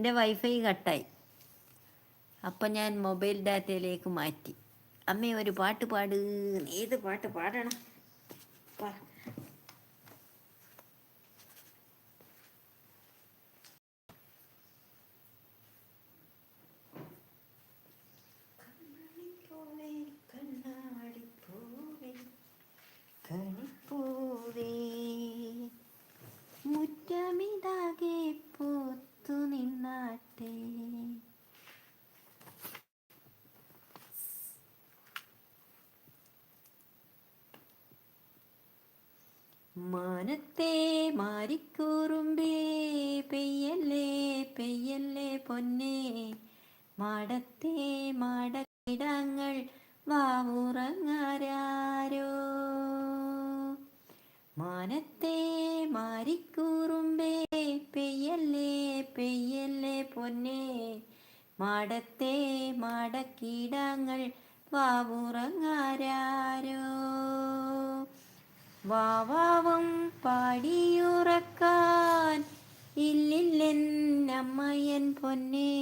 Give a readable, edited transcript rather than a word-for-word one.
എൻ്റെ വൈഫൈ കട്ടായി. അപ്പം ഞാൻ മൊബൈൽ ഡാറ്റയിലേക്ക് മാറ്റി. അമ്മേ ഒരു പാട്ട് പാട്. ഏത് പാട്ട് പാടണം? കണിപ്പൂവേ മുറ്റമിതാകെ പൂത്തു നിന്നാട്ടെ. മാനത്തെ മാരിക്കൂറുമ്പേ പെയ്യല്ലേ പെയ്യല്ലേ പൊന്നേ, മാടത്തെ മാടക്കിടങ്ങൾ വാവുറങ്ങാരോ. മാനത്തെ മാരിക്കൂറുമ്പേ പെയ്യല്ലേ പെയ്യല്ലേ പൊന്നേ, മാടത്തെ മാടക്കിടങ്ങൾ വാവുറങ്ങാരോ. വാവാവും പാടിയുറക്കാൻ ഇല്ലില്ലെന്നമ്മയൻ പൊന്നേ.